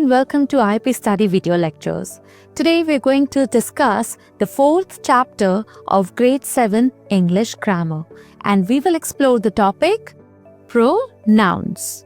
and welcome to IP Study Video Lectures. Today we're going to discuss the fourth chapter of Grade 7 English Grammar, and we will explore the topic Pronouns.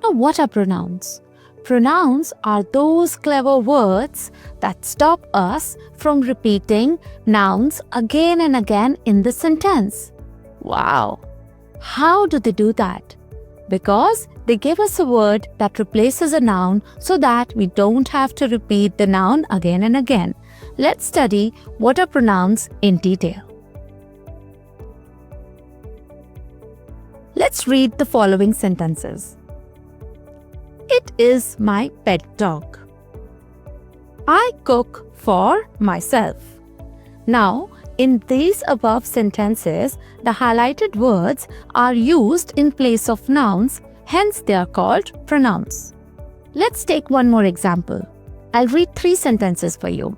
Now, what are pronouns? Pronouns are those clever words that stop us from repeating nouns again and again in the sentence. Wow! How do they do that? Because they give us a word that replaces a noun so that we don't have to repeat the noun again and again. Let's study what are pronouns in detail. Let's read the following sentences. It is my pet dog. I cook for myself. Now, in these above sentences, the highlighted words are used in place of nouns, hence they are called pronouns. Let's take one more example. I'll read 3 sentences for you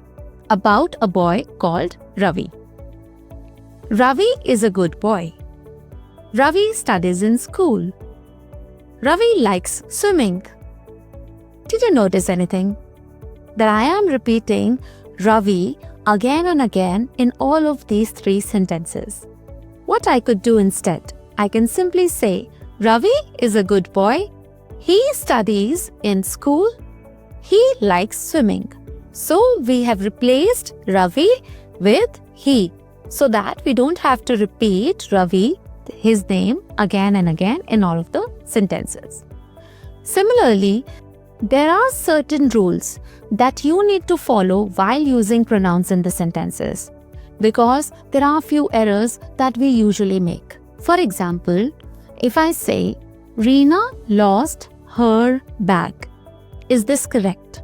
about a boy called Ravi. Ravi is a good boy. Ravi studies in school. Ravi likes swimming. Did you notice anything? That I am repeating Ravi again and again in all of these 3 sentences. What I could do instead, I can simply say, Ravi is a good boy. He studies in school. He likes swimming. So we have replaced Ravi with he, so that we don't have to repeat Ravi, his name, again and again in all of the sentences. Similarly, there are certain rules that you need to follow while using pronouns in the sentences, because there are a few errors that we usually make. For example, if I say, Reena lost her bag, is this correct?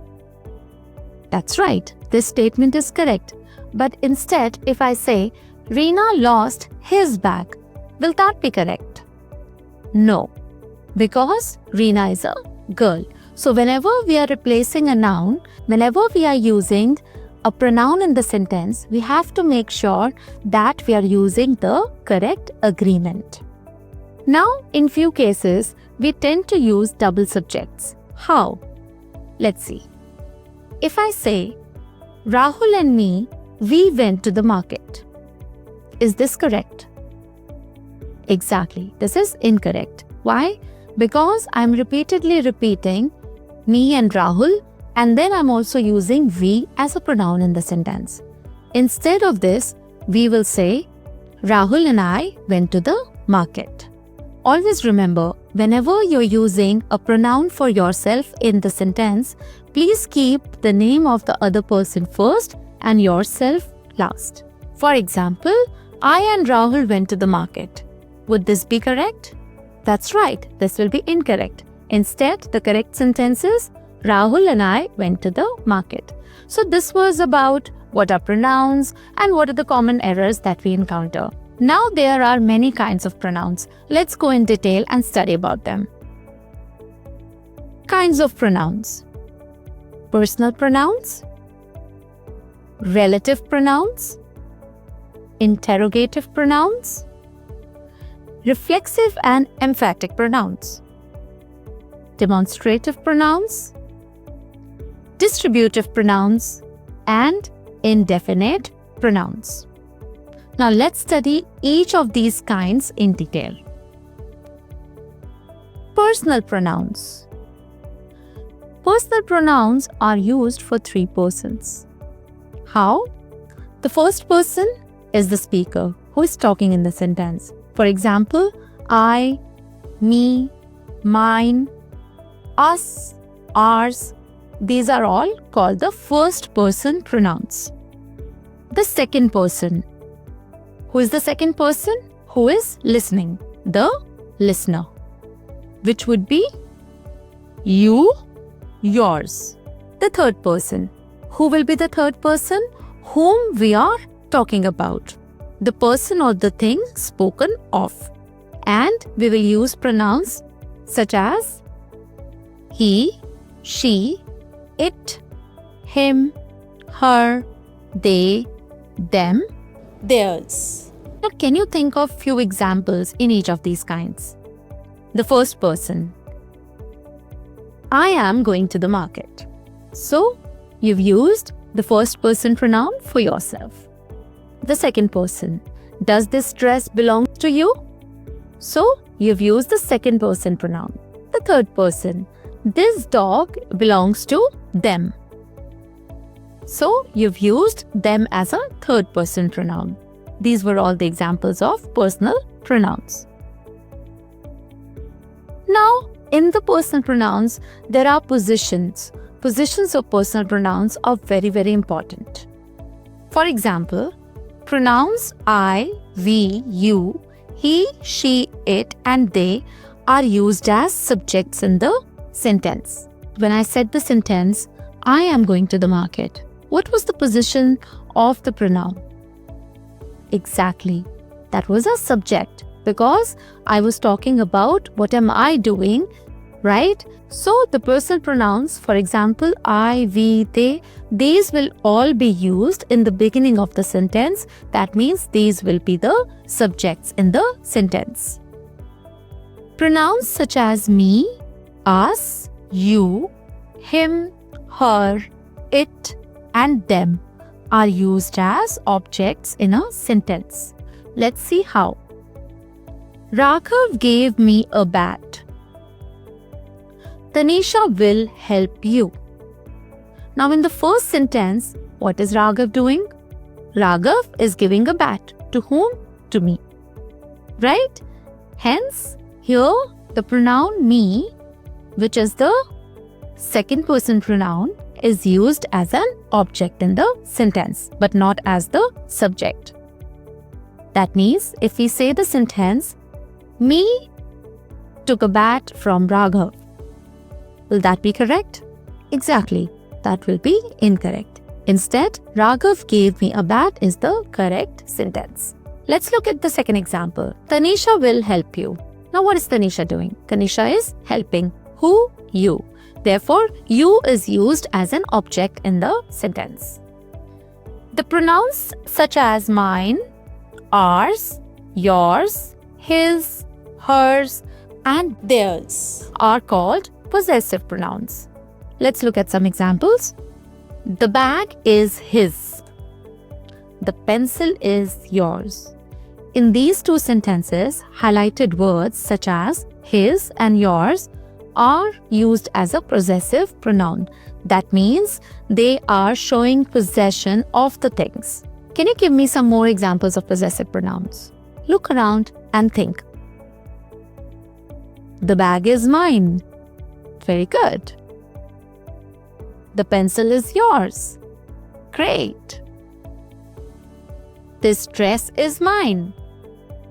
That's right, this statement is correct. But instead, if I say, Reena lost his bag, will that be correct? No, because Reena is a girl. So whenever we are replacing a noun, whenever we are using a pronoun in the sentence, we have to make sure that we are using the correct agreement. Now, in few cases, we tend to use double subjects. How? Let's see. If I say, Rahul and me, we went to the market. Is this correct? Exactly, this is incorrect. Why? Because I'm repeatedly repeating me and Rahul, and then I'm also using we as a pronoun in the sentence. Instead of this, we will say, Rahul and I went to the market. Always remember, whenever you're using a pronoun for yourself in the sentence, please keep the name of the other person first and yourself last. For example, I and Rahul went to the market. Would this be correct? That's right, this will be incorrect. Instead, the correct sentence is, Rahul and I went to the market. So this was about what are pronouns and what are the common errors that we encounter. Now there are many kinds of pronouns. Let's go in detail and study about them. Kinds of pronouns. Personal pronouns, relative pronouns, interrogative pronouns, reflexive and emphatic pronouns, demonstrative pronouns, distributive pronouns, and indefinite pronouns. Now let's study each of these kinds in detail. Personal pronouns. Personal pronouns are used for 3 persons. How? The first person is the speaker who is talking in the sentence. For example, I, me, mine, us, ours, these are all called the first person pronouns. The second person. Who is the second person? Who is listening? The listener. Which would be you, yours. The third person. Who will be the third person? Whom we are talking about. The person or the thing spoken of. And we will use pronouns such as he, she, it, him, her, they, them, theirs. Now, can you think of few examples in each of these kinds? The first person. I am going to the market. So, you've used the first person pronoun for yourself. The second person, does this dress belong to you? So, you've used the second person pronoun. The third person, this dog belongs to them. So, you've used them as a third person pronoun. These were all the examples of personal pronouns. Now, in the personal pronouns, there are positions. Positions of personal pronouns are very, very important. For example, pronouns I, we, you, he, she, it, and they are used as subjects in the sentence. When I said the sentence, I am going to the market, what was the position of the pronoun? Exactly, that was a subject because I was talking about what am I doing, right? So the personal pronouns, for example, I, we, they, these will all be used in the beginning of the sentence. That means these will be the subjects in the sentence. Pronouns such as me, us, you, him, her, it, and them are used as objects in a sentence. Let's see how. Raghav gave me a bat. Tanisha will help you. Now in the first sentence, what is Raghav doing? Raghav is giving a bat. To whom? To me. Right? Hence, here the pronoun me, which is the second person pronoun, is used as an object in the sentence, but not as the subject. That means, if we say the sentence, me took a bat from Raghav, will that be correct? Exactly, that will be incorrect. Instead, Raghav gave me a bat is the correct sentence. Let's look at the second example. Tanisha will help you. Now what is Tanisha doing? Tanisha is helping. Who? You. Therefore, you is used as an object in the sentence. The pronouns such as mine, ours, yours, his, hers, and theirs are called possessive pronouns. Let's look at some examples. The bag is his. The pencil is yours. In these two sentences, highlighted words such as his and yours are used as a possessive pronoun. That means they are showing possession of the things. Can you give me some more examples of possessive pronouns? Look around and think. The bag is mine. Very good. The pencil is yours. Great. This dress is mine.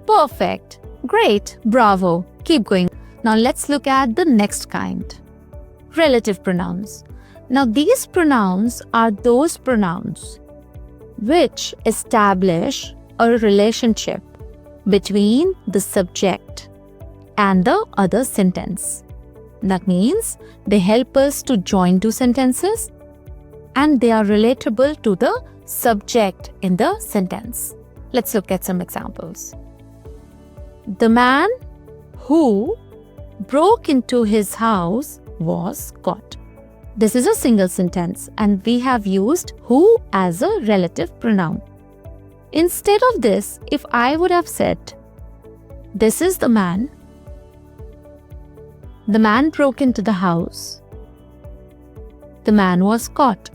Perfect. Great. Bravo. Keep going. Now let's look at the next kind. Relative pronouns. Now these pronouns are those pronouns which establish a relationship between the subject and the other sentence. That means they help us to join two sentences and they are relatable to the subject in the sentence. Let's look at some examples. The man who broke into his house was caught. This is a single sentence and we have used who as a relative pronoun. Instead of this, if I would have said, this is the man broke into the house, the man was caught.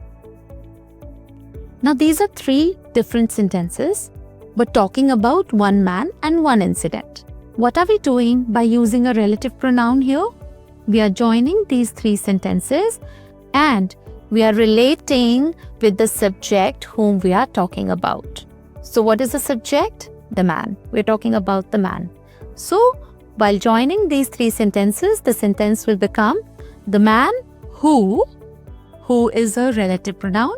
Now these are three different sentences, but talking about one man and one incident. What are we doing by using a relative pronoun here? We are joining these three sentences and we are relating with the subject whom we are talking about. So what is the subject? The man. We're talking about the man. So while joining these three sentences, the sentence will become the man who is a relative pronoun.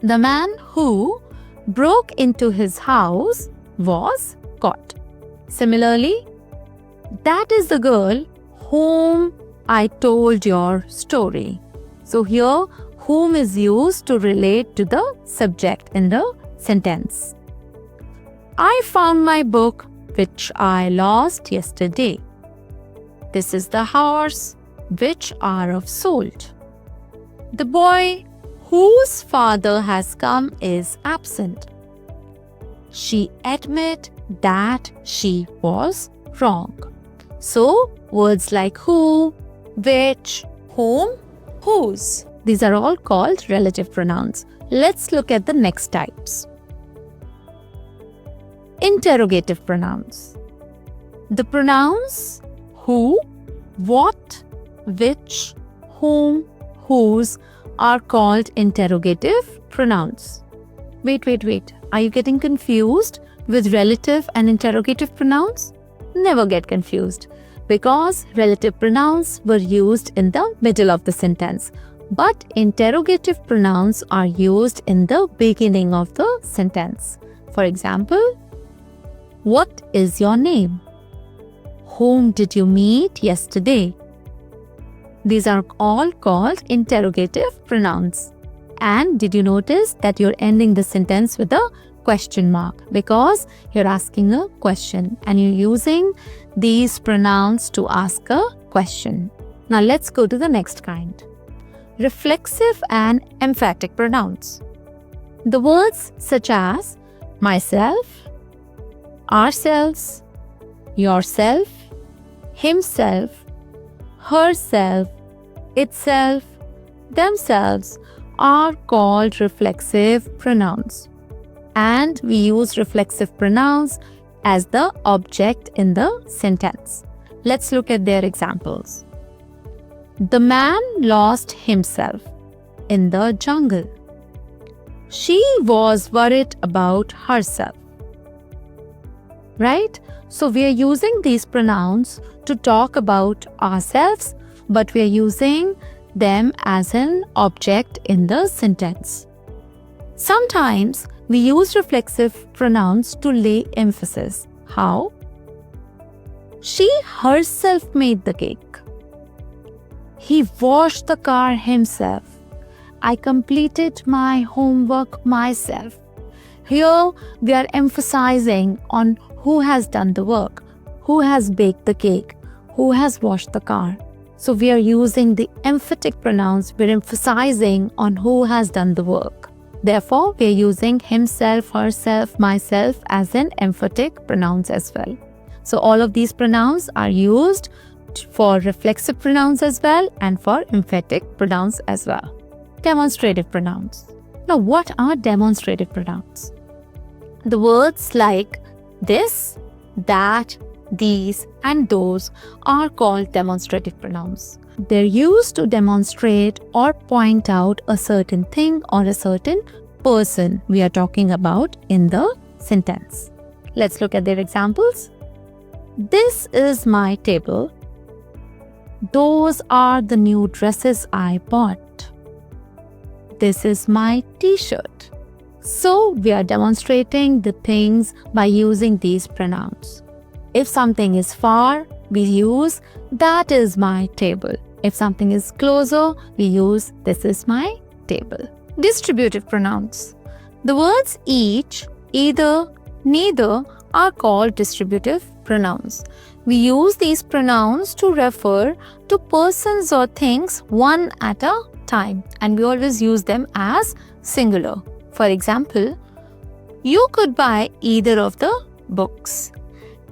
The man who broke into his house was caught. Similarly, that is the girl whom I told your story. So here, whom is used to relate to the subject in the sentence. I found my book which I lost yesterday. This is the horse which Arav sold. The boy whose father has come is absent. She admit that she was wrong. So, words like who, which, whom, whose. These are all called relative pronouns. Let's look at the next types. Interrogative pronouns. The pronouns who, what, which, whom, whose are called interrogative pronouns. Wait. Are you getting confused with relative and interrogative pronouns? Never get confused, because relative pronouns were used in the middle of the sentence, but interrogative pronouns are used in the beginning of the sentence. For example, what is your name? Whom did you meet yesterday? These are all called interrogative pronouns. And did you notice that you're ending the sentence with a question mark? Because you're asking a question and you're using these pronouns to ask a question. Now let's go to the next kind. Reflexive and emphatic pronouns. The words such as myself, ourselves, yourself, himself, herself, itself, themselves are called reflexive pronouns. And we use reflexive pronouns as the object in the sentence. Let's look at their examples. The man lost himself in the jungle. She was worried about herself. Right? So we are using these pronouns to talk about ourselves, but we are using them as an object in the sentence. Sometimes we use reflexive pronouns to lay emphasis. How? She herself made the cake. He washed the car himself. I completed my homework myself. Here we are emphasizing on who has done the work, who has baked the cake, who has washed the car. So we are using the emphatic pronouns. We're emphasizing on who has done the work. Therefore, we are using himself, herself, myself as an emphatic pronouns as well. So all of these pronouns are used for reflexive pronouns as well and for emphatic pronouns as well. Demonstrative pronouns. Now, what are demonstrative pronouns? The words like this, that, these, and those are called demonstrative pronouns. They're used to demonstrate or point out a certain thing or a certain person we are talking about in the sentence. Let's look at their examples. This is my table. Those are the new dresses I bought. This is my t-shirt. So we are demonstrating the things by using these pronouns. If something is far, we use that is my table. If something is closer, we use this is my table. Distributive pronouns. The words each, either, neither are called distributive pronouns. We use these pronouns to refer to persons or things one at a time, and we always use them as singular. For example, you could buy either of the books.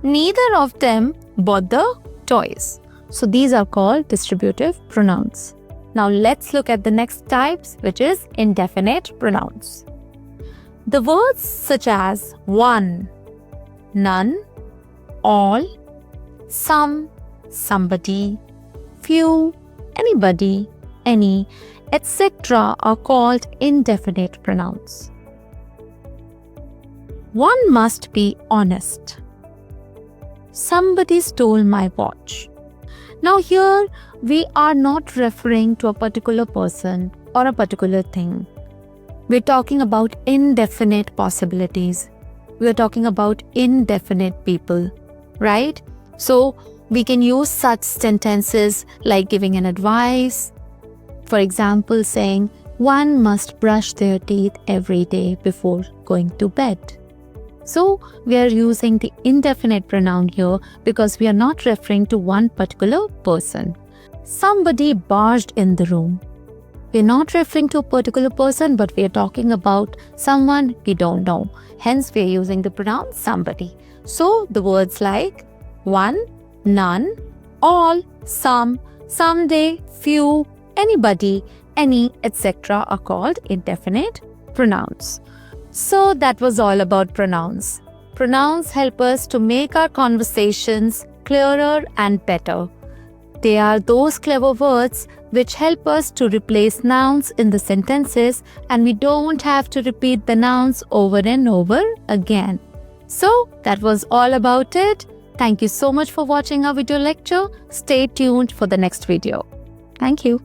Neither of them bought the toys. So these are called distributive pronouns. Now let's look at the next types, which is indefinite pronouns. The words such as one, none, all, some, somebody, few, anybody, any, etc. are called indefinite pronouns. One must be honest. Somebody stole my watch. Now here we are not referring to a particular person or a particular thing. We're talking about indefinite possibilities. We're talking about indefinite people, right? So we can use such sentences like giving an advice. For example, saying one must brush their teeth every day before going to bed. So we are using the indefinite pronoun here because we are not referring to one particular person. Somebody barged in the room. We're not referring to a particular person, but we are talking about someone we don't know. Hence, we are using the pronoun somebody. So, the words like one, none, all, some, someday, few, anybody, any, etc. are called indefinite pronouns. So, that was all about pronouns. Pronouns help us to make our conversations clearer and better. They are those clever words which help us to replace nouns in the sentences, and we don't have to repeat the nouns over and over again. So that was all about it. Thank you so much for watching our video lecture. Stay tuned for the next video. Thank you.